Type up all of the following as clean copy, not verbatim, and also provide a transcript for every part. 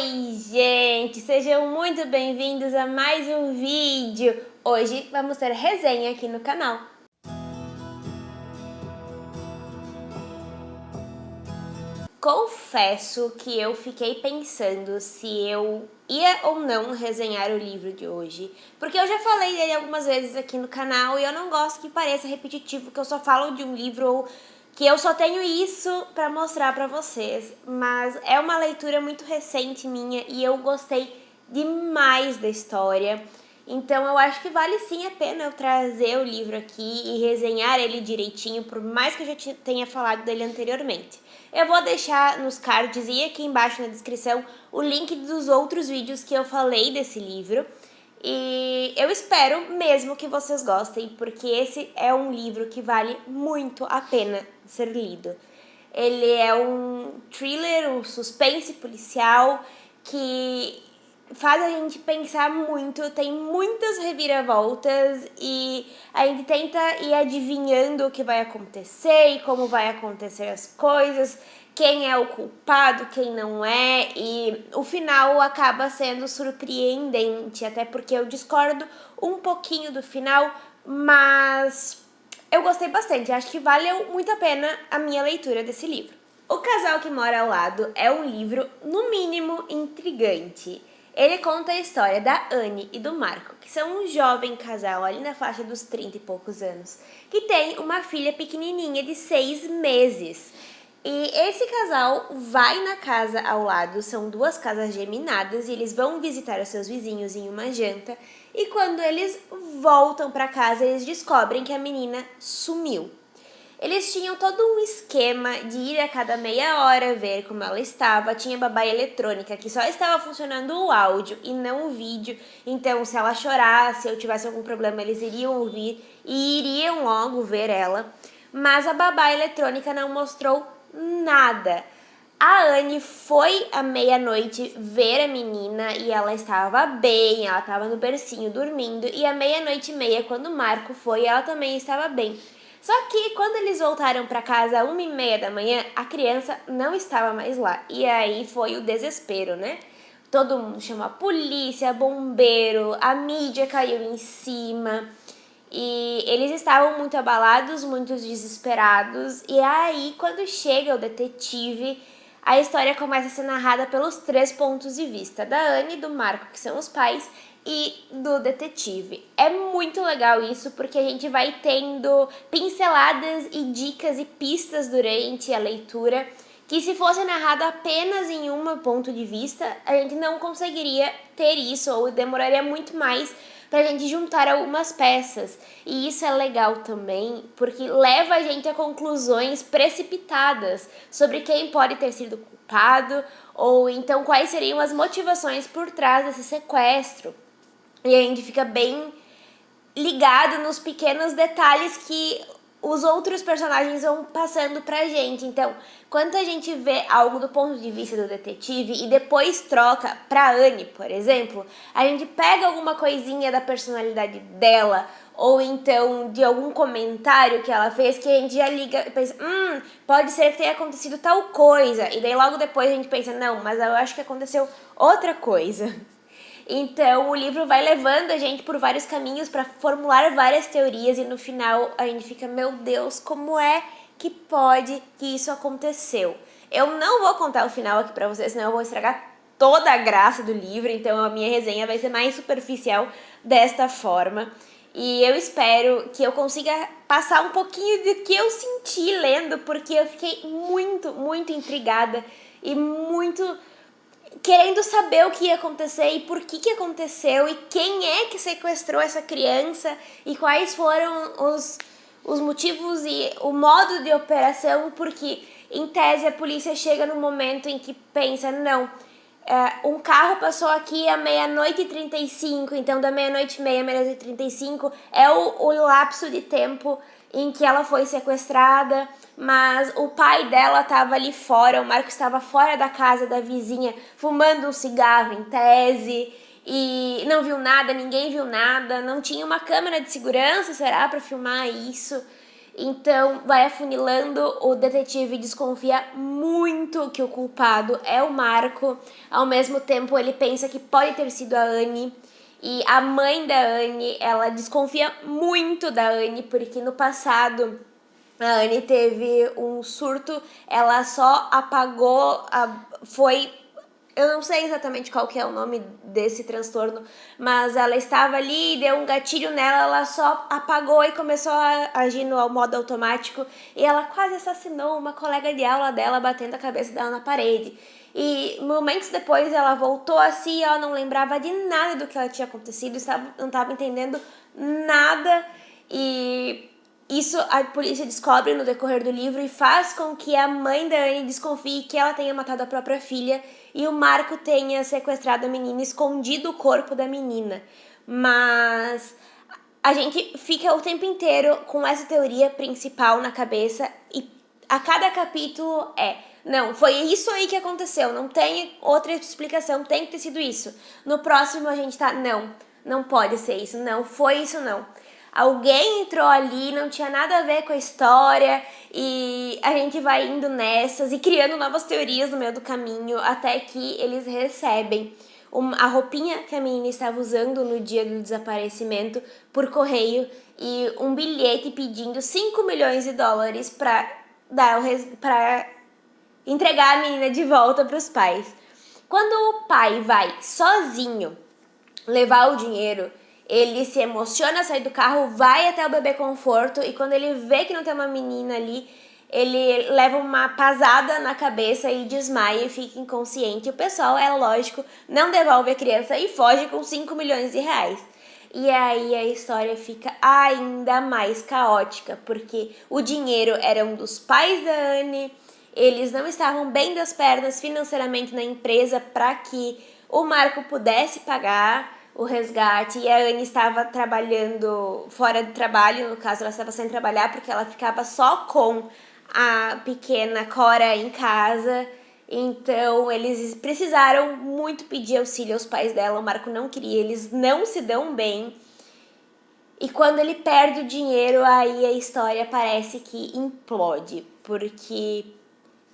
Oi, gente! Sejam muito bem-vindos a mais um vídeo. Hoje vamos ter resenha aqui no canal. Confesso que eu fiquei pensando se eu ia ou não resenhar o livro de hoje, porque eu já falei dele algumas vezes aqui no canal e eu não gosto que pareça repetitivo, que eu só falo de um livro ou que eu só tenho isso pra mostrar pra vocês, mas é uma leitura muito recente minha e eu gostei demais da história. Então eu acho que vale sim a pena eu trazer o livro aqui e resenhar ele direitinho, por mais que eu já tenha falado dele anteriormente. Eu vou deixar nos cards e aqui embaixo na descrição o link dos outros vídeos que eu falei desse livro. E eu espero mesmo que vocês gostem, porque esse é um livro que vale muito a pena ser lido. Ele é um thriller, um suspense policial que faz a gente pensar muito, tem muitas reviravoltas e a gente tenta ir adivinhando o que vai acontecer e como vai acontecer as coisas, quem é o culpado, quem não é, e o final acaba sendo surpreendente, até porque eu discordo um pouquinho do final, mas eu gostei bastante, acho que valeu muito a pena a minha leitura desse livro. O Casal que Mora ao Lado é um livro, no mínimo, intrigante. Ele conta a história da Anne e do Marco, que são um jovem casal ali na faixa dos 30 e poucos anos, que tem uma filha pequenininha de 6 meses. E esse casal vai na casa ao lado, são duas casas geminadas, e eles vão visitar os seus vizinhos em uma janta. E quando eles voltam para casa, eles descobrem que a menina sumiu. Eles tinham todo um esquema de ir a cada meia hora ver como ela estava. Tinha babá eletrônica que só estava funcionando o áudio e não o vídeo. Então, se ela chorasse ou tivesse algum problema, eles iriam ouvir e iriam logo ver ela. Mas a babá eletrônica não mostrou nada. A Anne foi à meia-noite ver a menina e ela estava bem, ela estava no bercinho dormindo. E à meia-noite e meia, quando o Marco foi, ela também estava bem. Só que quando eles voltaram para casa às 1h30 da manhã, a criança não estava mais lá. E aí foi o desespero, né? Todo mundo chamou a polícia, bombeiro, a mídia caiu em cima. E eles estavam muito abalados, muito desesperados. E aí, quando chega o detetive, a história começa a ser narrada pelos 3 pontos de vista: da Anne, do Marco, que são os pais, e do detetive. É muito legal isso, porque a gente vai tendo pinceladas e dicas e pistas durante a leitura, que se fosse narrado apenas em um ponto de vista, a gente não conseguiria ter isso, ou demoraria muito mais pra gente juntar algumas peças. E isso é legal também, porque leva a gente a conclusões precipitadas sobre quem pode ter sido culpado, ou então quais seriam as motivações por trás desse sequestro. E a gente fica bem ligado nos pequenos detalhes que os outros personagens vão passando pra gente. Então, quando a gente vê algo do ponto de vista do detetive e depois troca pra Anne, por exemplo, a gente pega alguma coisinha da personalidade dela ou então de algum comentário que ela fez que a gente já liga e pensa, pode ser que tenha acontecido tal coisa. E daí logo depois a gente pensa, não, mas eu acho que aconteceu outra coisa. Então, o livro vai levando a gente por vários caminhos para formular várias teorias e no final a gente fica, meu Deus, como é que pode que isso aconteceu? Eu não vou contar o final aqui para vocês, senão eu vou estragar toda a graça do livro, então a minha resenha vai ser mais superficial desta forma. E eu espero que eu consiga passar um pouquinho do que eu senti lendo, porque eu fiquei muito, muito intrigada e muito querendo saber o que ia acontecer e por que aconteceu e quem é que sequestrou essa criança e quais foram os motivos e o modo de operação, porque em tese a polícia chega no momento em que pensa, não, um carro passou aqui à 00h35, então da 00h30 à 00h35 é o lapso de tempo em que ela foi sequestrada, mas o pai dela estava ali fora, o Marco estava fora da casa da vizinha, fumando um cigarro em tese, e não viu nada, ninguém viu nada, não tinha uma câmera de segurança, será, para filmar isso? Então, vai afunilando, o detetive desconfia muito que o culpado é o Marco. Ao mesmo tempo, ele pensa que pode ter sido a Anne. E a mãe da Anne, ela desconfia muito da Anne, porque no passado a Anne teve um surto, ela só apagou, foi... Eu não sei exatamente qual que é o nome desse transtorno, mas ela estava ali, deu um gatilho nela, ela só apagou e começou a agir no modo automático. E ela quase assassinou uma colega de aula dela, batendo a cabeça dela na parede. E momentos depois ela voltou assim, ela não lembrava de nada do que ela tinha acontecido, não estava entendendo nada. E isso a polícia descobre no decorrer do livro e faz com que a mãe da Anne desconfie que ela tenha matado a própria filha e o Marco tenha sequestrado a menina, escondido o corpo da menina. Mas a gente fica o tempo inteiro com essa teoria principal na cabeça e a cada capítulo não, foi isso aí que aconteceu, não tem outra explicação, tem que ter sido isso. No próximo a gente tá, não pode ser isso, não foi isso não. Alguém entrou ali, não tinha nada a ver com a história e a gente vai indo nessas e criando novas teorias no meio do caminho até que eles recebem a roupinha que a menina estava usando no dia do desaparecimento por correio e um bilhete pedindo 5 milhões de dólares para entregar a menina de volta para os pais. Quando o pai vai sozinho levar o dinheiro, ele se emociona, sai do carro, vai até o bebê conforto e quando ele vê que não tem uma menina ali, ele leva uma pasada na cabeça e desmaia e fica inconsciente. O pessoal, é lógico, não devolve a criança e foge com 5 milhões de reais. E aí a história fica ainda mais caótica, porque o dinheiro era um dos pais da Anne, eles não estavam bem das pernas financeiramente na empresa para que o Marco pudesse pagar o resgate e a Anne estava trabalhando fora do trabalho, no caso ela estava sem trabalhar porque ela ficava só com a pequena Cora em casa. Então eles precisaram muito pedir auxílio aos pais dela, o Marco não queria, eles não se dão bem. E quando ele perde o dinheiro, aí a história parece que implode, porque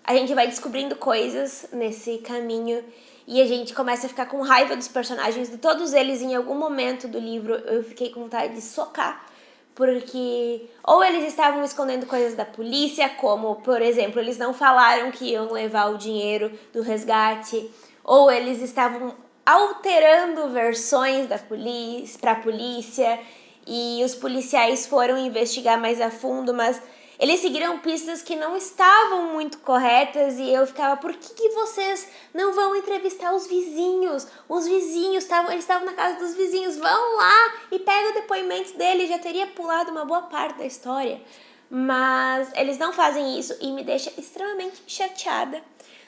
a gente vai descobrindo coisas nesse caminho e a gente começa a ficar com raiva dos personagens, de todos eles. Em algum momento do livro eu fiquei com vontade de socar, porque ou eles estavam escondendo coisas da polícia, como, por exemplo, eles não falaram que iam levar o dinheiro do resgate, ou eles estavam alterando versões da polícia para a polícia e os policiais foram investigar mais a fundo, mas eles seguiram pistas que não estavam muito corretas e eu ficava, por que vocês não vão entrevistar os vizinhos? Os vizinhos, eles estavam na casa dos vizinhos, vão lá e pega o depoimento deles, já teria pulado uma boa parte da história. Mas eles não fazem isso e me deixa extremamente chateada.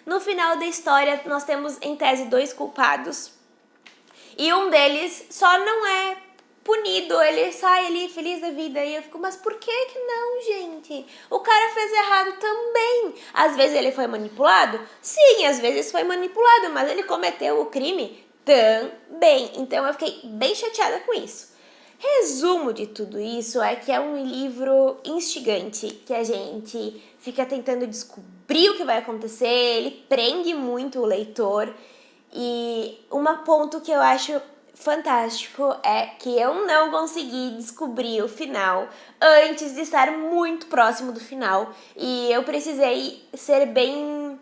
No final da história, nós temos em tese 2 culpados e um deles só não é punido, ele sai ali feliz da vida e eu fico, mas por que não, gente? O cara fez errado também. Às vezes ele foi manipulado? Sim, às vezes foi manipulado, mas ele cometeu o crime também. Então eu fiquei bem chateada com isso. Resumo de tudo isso é que é um livro instigante, que a gente fica tentando descobrir o que vai acontecer, ele prende muito o leitor. E um ponto que eu acho fantástico é que eu não consegui descobrir o final antes de estar muito próximo do final. E eu precisei ser bem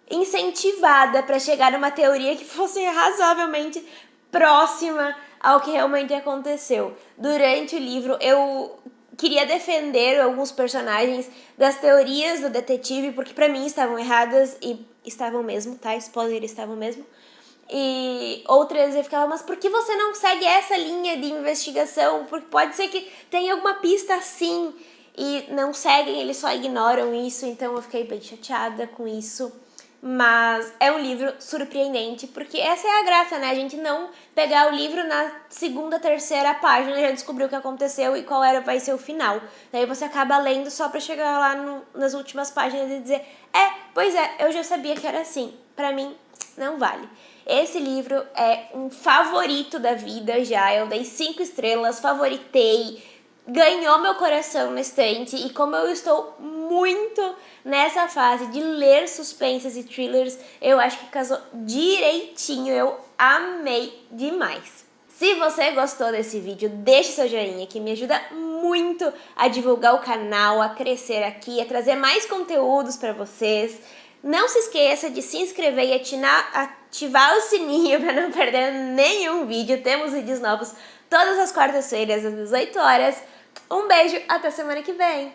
incentivada para chegar numa teoria que fosse razoavelmente próxima ao que realmente aconteceu. Durante o livro, eu queria defender alguns personagens das teorias do detetive, porque para mim estavam erradas e estavam mesmo, tá? Spoiler, estavam mesmo. E outras eu ficava, mas por que você não segue essa linha de investigação? Porque pode ser que tenha alguma pista assim. E não seguem, eles só ignoram isso, então eu fiquei bem chateada com isso. Mas é um livro surpreendente, porque essa é a graça, né? A gente não pegar o livro na segunda, terceira página e já descobrir o que aconteceu e qual vai ser o final. Daí você acaba lendo só pra chegar lá nas últimas páginas e dizer, pois é, eu já sabia que era assim. Pra mim, não vale. Esse livro é um favorito da vida já, eu dei 5 estrelas, favoritei, ganhou meu coração na estante, e como eu estou muito nessa fase de ler suspenses e thrillers, eu acho que casou direitinho, eu amei demais. Se você gostou desse vídeo, deixe seu joinha que me ajuda muito a divulgar o canal, a crescer aqui, a trazer mais conteúdos para vocês. Não se esqueça de se inscrever e ativar o sininho para não perder nenhum vídeo. Temos vídeos novos todas as quartas-feiras às 18 horas. Um beijo, até semana que vem!